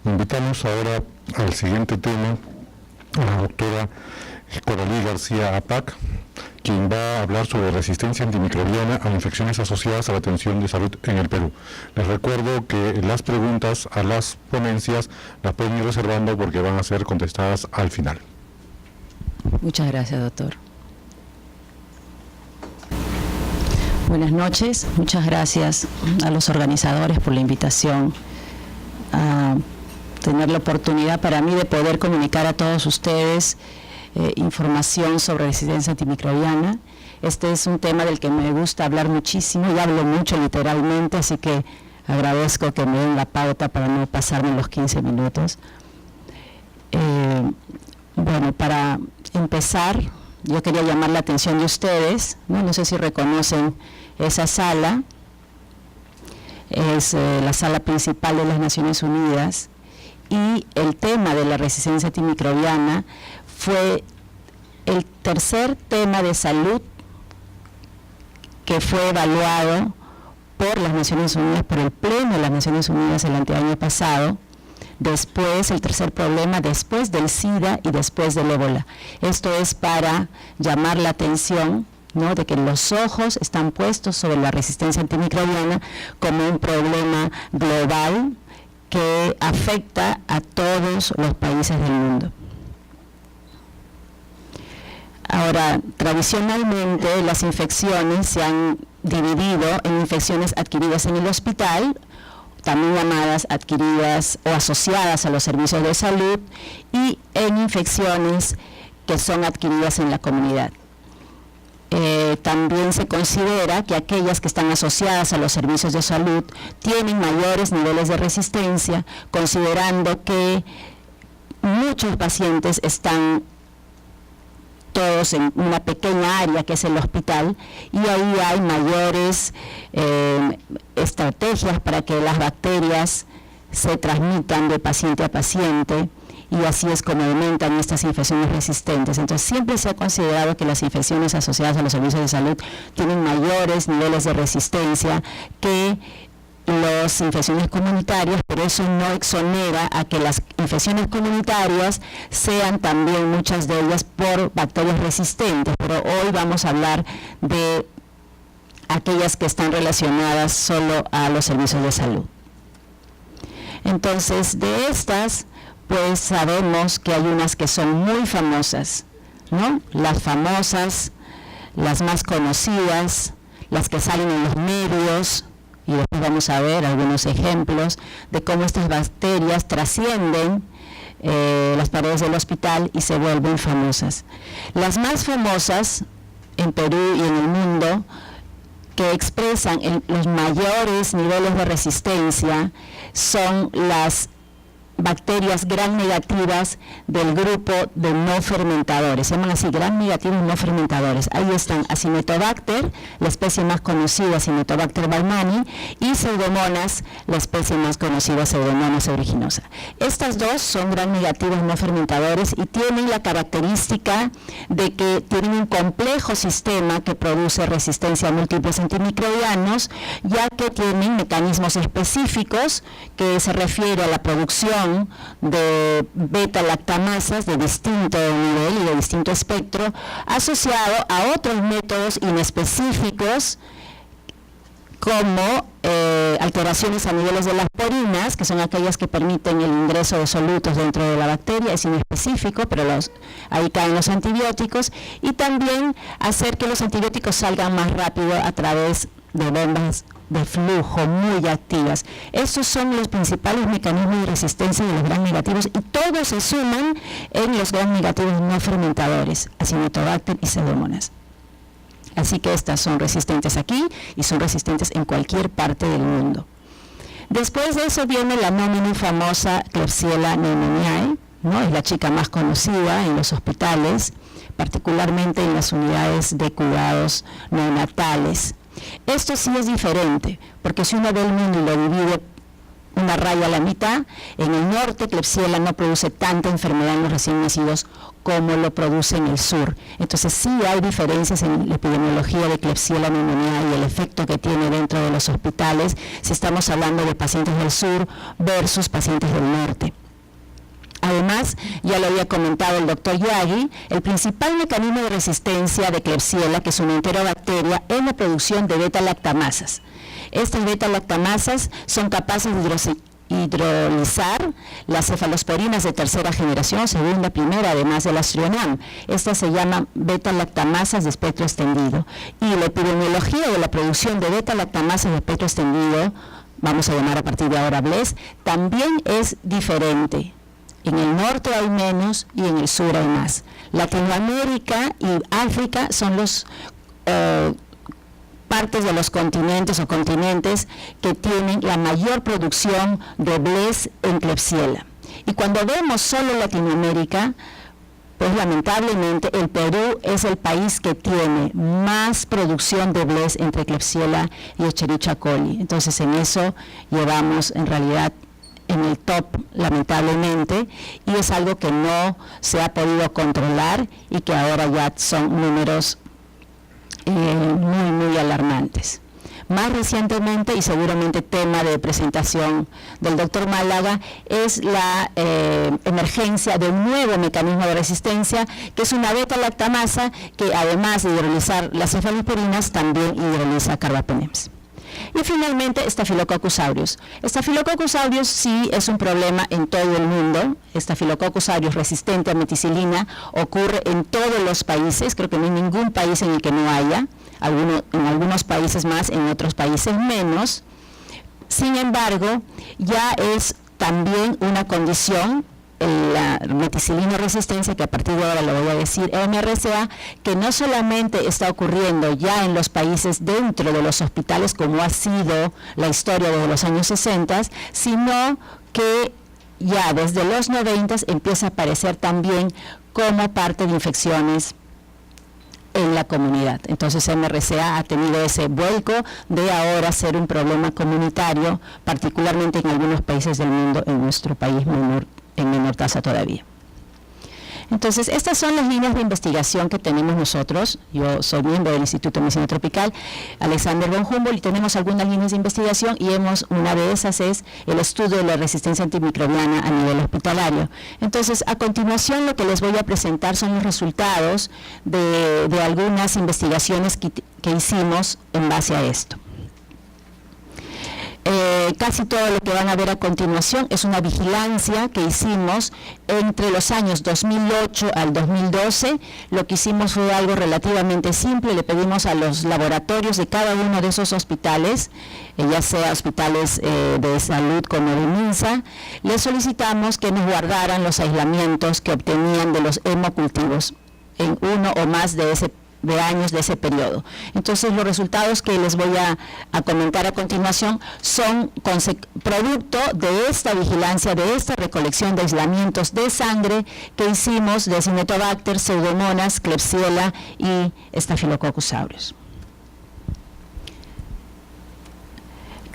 Invitamos ahora al siguiente tema a la doctora Coralí García Apac, quien va a hablar sobre resistencia antimicrobiana a infecciones asociadas a la atención de salud en el Perú. Les recuerdo que las preguntas a las ponencias las pueden ir reservando porque van a ser contestadas al final. Muchas gracias, doctor. Buenas noches, muchas gracias a los organizadores por la invitación a tener la oportunidad para mí de poder comunicar a todos ustedes información sobre resistencia antimicrobiana. Este es un tema del que me gusta hablar muchísimo y hablo mucho literalmente, así que agradezco que me den la pauta para no pasarme los 15 minutos. Bueno, para empezar, yo quería llamar la atención de ustedes, no sé si reconocen esa sala, es la sala principal de las Naciones Unidas, y el tema de la resistencia antimicrobiana fue el tercer tema de salud que fue evaluado por las Naciones Unidas, por el Pleno de las Naciones Unidas el anteaño pasado. Después, el tercer problema, después del SIDA y después del ébola. Esto es para llamar la atención, ¿no?, de que los ojos están puestos sobre la resistencia antimicrobiana como un problema global que afecta a todos los países del mundo. Ahora, tradicionalmente las infecciones se han dividido en infecciones adquiridas en el hospital, también llamadas adquiridas o asociadas a los servicios de salud, y en infecciones que son adquiridas en la comunidad. También se considera que aquellas que están asociadas a los servicios de salud tienen mayores niveles de resistencia, considerando que muchos pacientes están todos en una pequeña área que es el hospital, y ahí hay mayores estrategias para que las bacterias se transmitan de paciente a paciente, y así es como aumentan estas infecciones resistentes. Entonces siempre se ha considerado que las infecciones asociadas a los servicios de salud tienen mayores niveles de resistencia que las infecciones comunitarias, pero eso no exonera a que las infecciones comunitarias sean también muchas de ellas por bacterias resistentes, pero hoy vamos a hablar de aquellas que están relacionadas solo a los servicios de salud. Entonces, de estas, pues sabemos que hay unas que son muy famosas, ¿no? Las famosas, las más conocidas, las que salen en los medios, y después vamos a ver algunos ejemplos de cómo estas bacterias trascienden las paredes del hospital y se vuelven famosas. Las más famosas en Perú y en el mundo, que expresan los mayores niveles de resistencia, son las bacterias gram negativas del grupo de no fermentadores, se llaman así, gram negativos no fermentadores. Ahí están Acinetobacter, la especie más conocida, Acinetobacter baumannii, y Pseudomonas, la especie más conocida, Pseudomonas aeruginosa. Estas dos son gram negativos no fermentadores y tienen la característica de que tienen un complejo sistema que produce resistencia a múltiples antimicrobianos, ya que tienen mecanismos específicos que se refiere a la producción de beta-lactamasas de distinto nivel y de distinto espectro, asociado a otros métodos inespecíficos como alteraciones a niveles de las porinas, que son aquellas que permiten el ingreso de solutos dentro de la bacteria, es inespecífico, pero ahí caen los antibióticos, y también hacer que los antibióticos salgan más rápido a través de bombas de flujo muy activas. Estos son los principales mecanismos de resistencia de los gram negativos, y todos se suman en los gram negativos no fermentadores, Acinetobacter y Pseudomonas. Así que estas son resistentes aquí y son resistentes en cualquier parte del mundo. Después de eso viene la no muy famosa Klebsiella pneumoniae, ¿no? Es la chica más conocida en los hospitales, particularmente en las unidades de cuidados neonatales. Esto sí es diferente, porque si uno ve el mundo y lo divide una raya a la mitad. En el norte, Klebsiella no produce tanta enfermedad en los recién nacidos como lo produce en el sur. Entonces sí hay diferencias en la epidemiología de Klebsiella pneumoniae y el efecto que tiene dentro de los hospitales si estamos hablando de pacientes del sur versus pacientes del norte. Además, ya lo había comentado el doctor Yagi, el principal mecanismo de resistencia de Klebsiella, que es una enterobacteria, es la producción de beta-lactamasas. Estas beta-lactamasas son capaces de hidrolizar las cefalosporinas de tercera generación, segunda, primera, además de las trionam. Estas se llaman beta-lactamasas de espectro extendido. Y la epidemiología de la producción de beta-lactamasas de espectro extendido, vamos a llamar a partir de ahora BLES, también es diferente. En el norte hay menos y en el sur hay más. Latinoamérica y África son los partes de los continentes o continentes que tienen la mayor producción de BLES en Klebsiella. Y cuando vemos solo Latinoamérica, pues lamentablemente el Perú es el país que tiene más producción de BLES entre Klebsiella y Escherichia coli. Entonces en eso llevamos en realidad en el top, lamentablemente, y es algo que no se ha podido controlar y que ahora ya son números muy alarmantes. Más recientemente, y seguramente tema de presentación del doctor Málaga, es la emergencia de un nuevo mecanismo de resistencia, que es una beta-lactamasa que además de hidrolizar las cefalosporinas, también hidroliza carbapenems. Y finalmente, Staphylococcus aureus. Staphylococcus aureus sí es un problema en todo el mundo. Staphylococcus aureus resistente a meticilina ocurre en todos los países, creo que no hay ningún país en el que no haya, en algunos países más, en otros países menos. Sin embargo, ya es también una condición, la meticilina resistencia, que a partir de ahora lo voy a decir, MRSA, que no solamente está ocurriendo ya en los países dentro de los hospitales, como ha sido la historia desde los años 60, sino que ya desde los 90 empieza a aparecer también como parte de infecciones en la comunidad. Entonces MRSA ha tenido ese vuelco de ahora ser un problema comunitario, particularmente en algunos países del mundo, en nuestro país en menor tasa todavía. Entonces, estas son las líneas de investigación que tenemos nosotros. Yo soy miembro del Instituto de Medicina Tropical Alexander von Humboldt y tenemos algunas líneas de investigación y una de esas es el estudio de la resistencia antimicrobiana a nivel hospitalario. Entonces, a continuación lo que les voy a presentar son los resultados de algunas investigaciones que hicimos en base a esto. Casi todo lo que van a ver a continuación es una vigilancia que hicimos entre los años 2008 al 2012. Lo que hicimos fue algo relativamente simple, le pedimos a los laboratorios de cada uno de esos hospitales, ya sea hospitales de salud como de MINSA, les solicitamos que nos guardaran los aislamientos que obtenían de los hemocultivos en uno o más de años de ese periodo. Entonces los resultados que les voy a comentar a continuación son producto de esta vigilancia, de esta recolección de aislamientos de sangre que hicimos de Acinetobacter, Pseudomonas, Klebsiella y Staphylococcus aureus.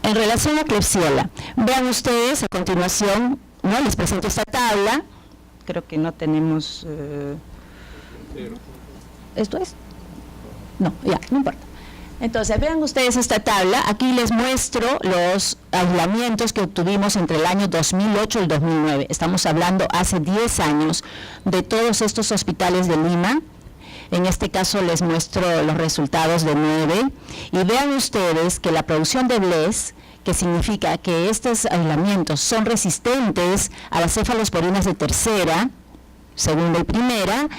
En relación a Klebsiella, vean ustedes a continuación, ¿no? Les presento esta tabla, creo que no tenemos... ¿Esto es? No, ya, no importa. Entonces, vean ustedes esta tabla, aquí les muestro los aislamientos que obtuvimos entre el año 2008 y el 2009. Estamos hablando hace 10 años de todos estos hospitales de Lima. En este caso les muestro los resultados de 9 y vean ustedes que la producción de BLES, que significa que estos aislamientos son resistentes a las cefalosporinas de tercera, segunda y primera,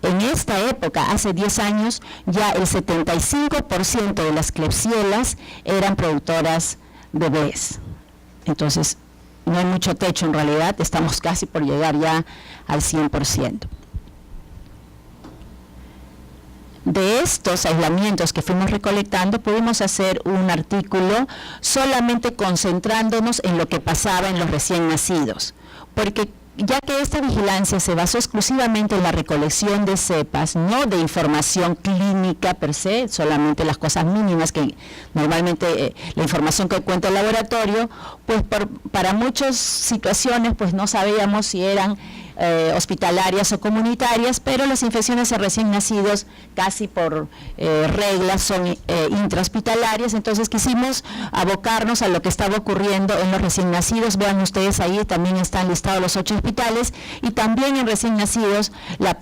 en esta época, hace 10 años, ya el 75% de las Klebsiellas eran productoras de BLES. Entonces, no hay mucho techo en realidad, estamos casi por llegar ya al 100%. De estos aislamientos que fuimos recolectando, pudimos hacer un artículo solamente concentrándonos en lo que pasaba en los recién nacidos, porque ya que esta vigilancia se basó exclusivamente en la recolección de cepas, no de información clínica per se, solamente las cosas mínimas que normalmente la información que cuenta el laboratorio, pues para muchas situaciones pues no sabíamos si eran hospitalarias o comunitarias, pero las infecciones en recién nacidos casi por reglas son intrahospitalarias. Entonces quisimos abocarnos a lo que estaba ocurriendo en los recién nacidos. Vean ustedes ahí también están listados los 8 hospitales, y también en recién nacidos la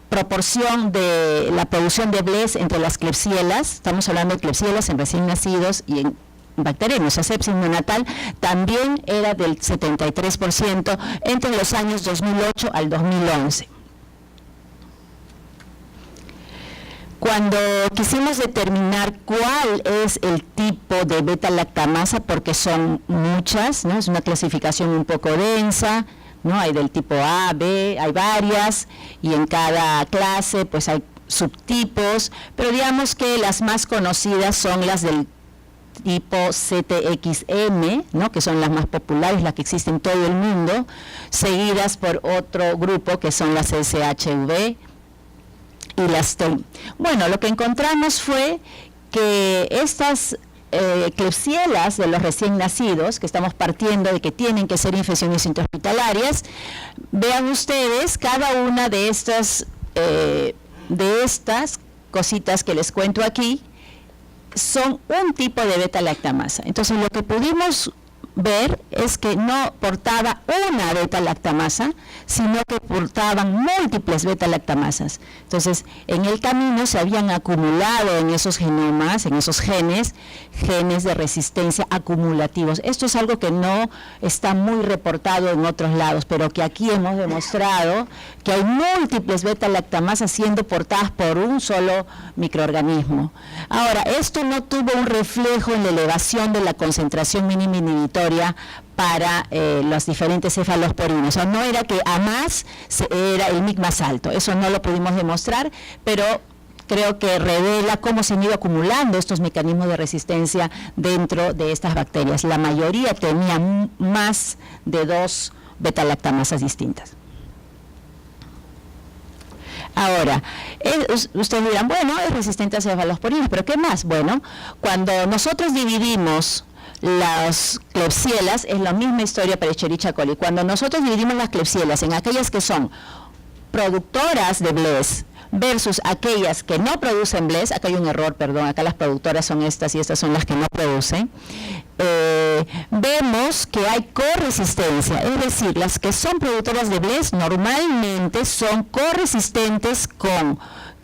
proporción de la producción de BLES entre las Klebsielas, estamos hablando de Klebsielas en recién nacidos y en bacterianos, sepsis neonatal, también era del 73% entre los años 2008 al 2011. Cuando quisimos determinar cuál es el tipo de beta-lactamasa, porque son muchas, ¿no? Es una clasificación un poco densa, ¿no? Hay del tipo A, B, hay varias, y en cada clase pues hay subtipos, pero digamos que las más conocidas son las del tipo CTXM, ¿no? Que son las más populares, las que existen en todo el mundo, seguidas por otro grupo que son las SHV y las TEM. Bueno, lo que encontramos fue que estas Klebsielas de los recién nacidos, que estamos partiendo de que tienen que ser infecciones intrahospitalarias, vean ustedes cada una de estas cositas que les cuento aquí, son un tipo de beta-lactamasa. Entonces lo que pudimos ver es que no portaba una beta-lactamasa, sino que portaban múltiples beta-lactamasas. Entonces, en el camino se habían acumulado en esos genomas, en esos genes de resistencia acumulativos. Esto es algo que no está muy reportado en otros lados, pero que aquí hemos demostrado que hay múltiples beta-lactamasas siendo portadas por un solo microorganismo. Ahora, esto no tuvo un reflejo en la elevación de la concentración mínima inhibitoria para los diferentes cefalosporinos. O sea, no era que a más era el MIC más alto, eso no lo pudimos demostrar, pero creo que revela cómo se han ido acumulando estos mecanismos de resistencia dentro de estas bacterias. La mayoría tenía más de 2 beta-lactamasas distintas. Ahora, ustedes dirán, bueno, es resistente a cefalosporinos, pero ¿qué más? Bueno, cuando nosotros dividimos las Klebsielas, es la misma historia para Escherichia coli. Cuando nosotros dividimos las Klebsielas en aquellas que son productoras de BLES versus aquellas que no producen BLES, acá hay un error, perdón, acá las productoras son estas y estas son las que no producen, vemos que hay corresistencia, es decir, las que son productoras de BLES normalmente son corresistentes con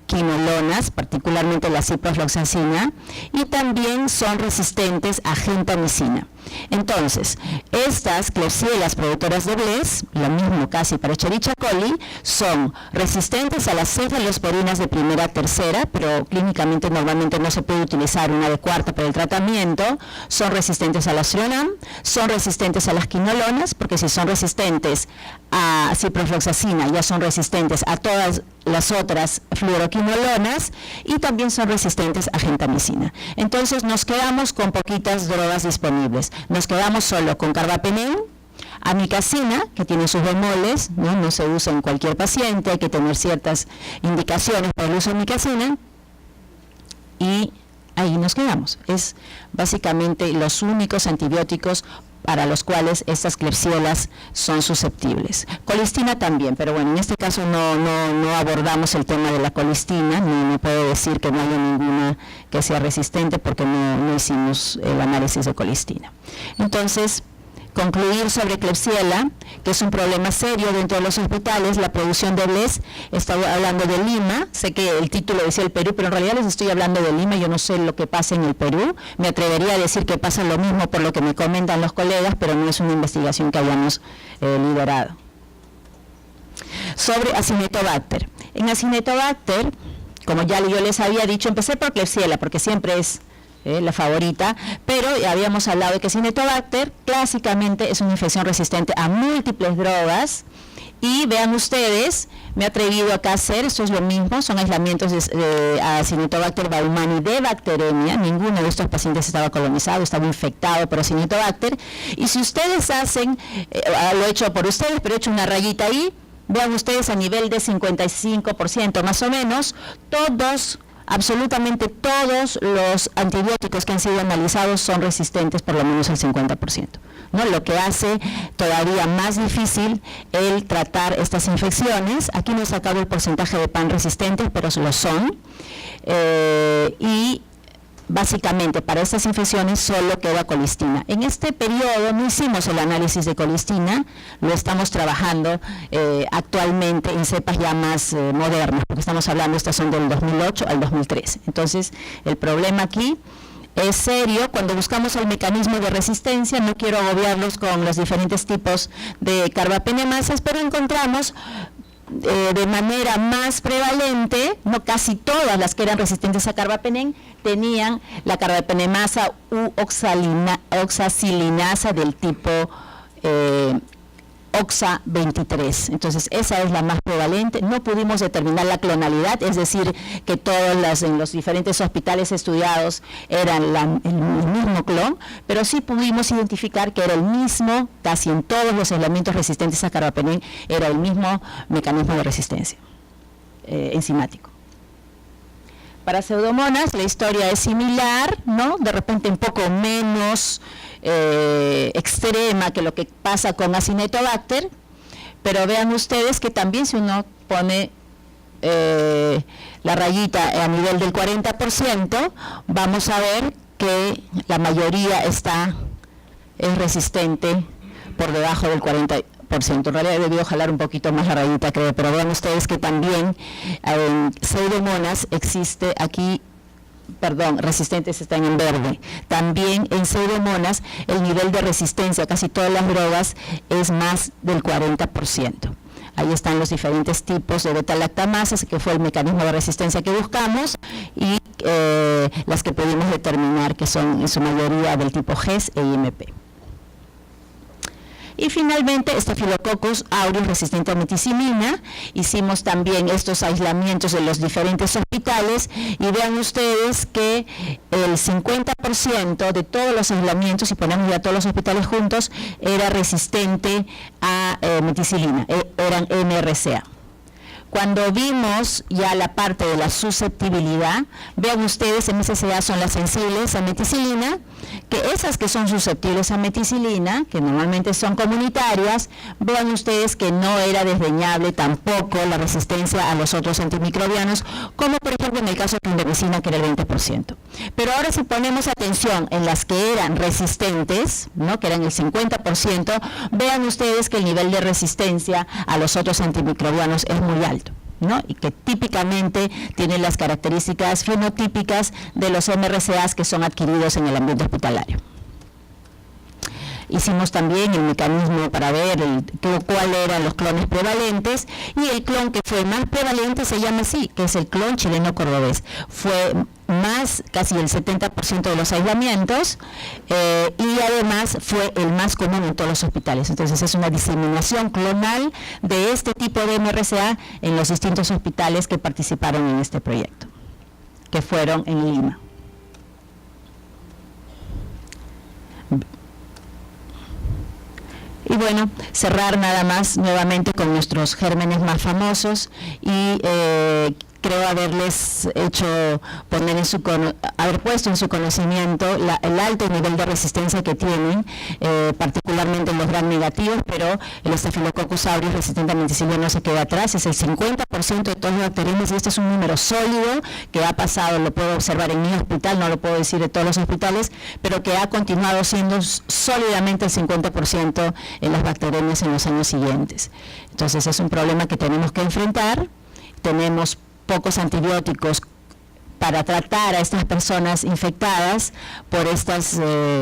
quinolonas, particularmente la ciprofloxacina, y también son resistentes a gentamicina. Entonces, estas Klebsielas productoras de BLES, lo mismo casi para Escherichia coli, son resistentes a las cefalosporinas de primera a tercera, pero clínicamente normalmente no se puede utilizar una de cuarta para el tratamiento, son resistentes a la Cionam, son resistentes a las quinolonas, porque si son resistentes a ciprofloxacina ya son resistentes a todas las otras fluoroquinolonas, y también son resistentes a gentamicina. Entonces nos quedamos con poquitas drogas disponibles. Nos quedamos solo con carbapenem, amikacina, que tiene sus bemoles, no se usa en cualquier paciente, hay que tener ciertas indicaciones para el uso de amikacina, y ahí nos quedamos. Es básicamente los únicos antibióticos para los cuales estas Klebsielas son susceptibles. Colistina también, pero bueno, en este caso no abordamos el tema de la colistina, no puedo decir que no haya ninguna que sea resistente porque no hicimos el análisis de colistina. Entonces, concluir sobre Klebsiella, que es un problema serio dentro de los hospitales, la producción de BLES. Estaba hablando de Lima, sé que el título decía el Perú, pero en realidad les estoy hablando de Lima, yo no sé lo que pasa en el Perú, me atrevería a decir que pasa lo mismo por lo que me comentan los colegas, pero no es una investigación que hayamos liderado. Sobre Acinetobacter. En Acinetobacter, como ya yo les había dicho, empecé por Klebsiella, porque siempre es la favorita, pero habíamos hablado de que Acinetobacter clásicamente es una infección resistente a múltiples drogas Y vean ustedes, me he atrevido acá a hacer, esto es lo mismo, son aislamientos de Acinetobacter baumannii de bacteremia. Ninguno de estos pacientes estaba colonizado, estaba infectado por Acinetobacter. Y si ustedes hacen, lo he hecho por ustedes, pero he hecho una rayita ahí, vean ustedes a nivel de 55% más o menos, todos, absolutamente todos los antibióticos que han sido analizados son resistentes por lo menos al 50%. ¿No? Lo que hace todavía más difícil el tratar estas infecciones. Aquí no he sacado el porcentaje de PAN resistentes, pero lo son. Y básicamente para estas infecciones solo queda colistina. En este periodo no hicimos el análisis de colistina, lo estamos trabajando actualmente en cepas ya más modernas, porque estamos hablando, estas son del 2008 al 2013. Entonces, el problema aquí es serio. Cuando buscamos el mecanismo de resistencia, no quiero agobiarlos con los diferentes tipos de carbapenemasas, pero encontramos de manera más prevalente, no casi todas las que eran resistentes a carbapenem, tenían la carbapenemasa u oxacilinasa del tipo OXA 23, entonces esa es la más prevalente. No pudimos determinar la clonalidad, es decir, que todos en los diferentes hospitales estudiados eran el mismo clon, pero sí pudimos identificar que era el mismo, casi en todos los aislamientos resistentes a carbapenem, era el mismo mecanismo de resistencia enzimático. Para Pseudomonas la historia es similar, ¿no? De repente un poco menos extrema que lo que pasa con Acinetobacter, pero vean ustedes que también si uno pone la rayita a nivel del 40%, vamos a ver que la mayoría es resistente por debajo del 40%. En realidad he debido jalar un poquito más la rayita, creo, pero vean ustedes que también en Pseudomonas existe aquí, perdón, resistentes están en verde. También en Pseudomonas el nivel de resistencia a casi todas las drogas es más del 40%. Ahí están los diferentes tipos de beta-lactamasas, que fue el mecanismo de resistencia que buscamos, y las que pudimos determinar que son en su mayoría del tipo GES e IMP. Y finalmente, Staphylococcus aureus resistente a meticilina. Hicimos también estos aislamientos de los diferentes hospitales y vean ustedes que el 50% de todos los aislamientos, si ponemos ya todos los hospitales juntos, era resistente a meticilina, eran MRCA. Cuando vimos ya la parte de la susceptibilidad, vean ustedes, MSCA son las sensibles a meticilina, que esas que son susceptibles a meticilina, que normalmente son comunitarias, vean ustedes que no era desdeñable tampoco la resistencia a los otros antimicrobianos, como por ejemplo en el caso de clindamicina, que era el 20%. Pero ahora si ponemos atención en las que eran resistentes, ¿no?, que eran el 50%, vean ustedes que el nivel de resistencia a los otros antimicrobianos es muy alto, ¿no?, y que típicamente tiene las características fenotípicas de los MRCAs que son adquiridos en el ambiente hospitalario. Hicimos también el mecanismo para ver cuáles eran los clones prevalentes, y el clon que fue más prevalente se llama así, que es el clon chileno cordobés. Fue más, casi el 70% de los aislamientos, y además fue el más común en todos los hospitales. Entonces es una diseminación clonal de este tipo de MRCA en los distintos hospitales que participaron en este proyecto, que fueron en Lima. Y bueno, cerrar nada más nuevamente con nuestros gérmenes más famosos, y creo haberles haber puesto en su conocimiento el alto nivel de resistencia que tienen, particularmente en los gram negativos, pero el Staphylococcus aureus resistente a meticilina no se queda atrás, es el 50% de todos los bacterias, y este es un número sólido que ha pasado, lo puedo observar en mi hospital, no lo puedo decir de todos los hospitales, pero que ha continuado siendo sólidamente el 50% en las bacterias en los años siguientes. Entonces es un problema que tenemos que enfrentar. Tenemos pocos antibióticos para tratar a estas personas infectadas por estas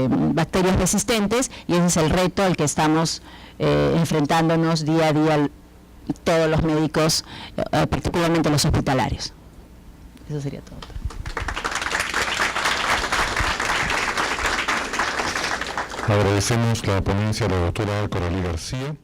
bacterias resistentes, y ese es el reto al que estamos enfrentándonos día a día todos los médicos, particularmente los hospitalarios. Eso sería todo. Agradecemos la ponencia de la doctora Coralí García.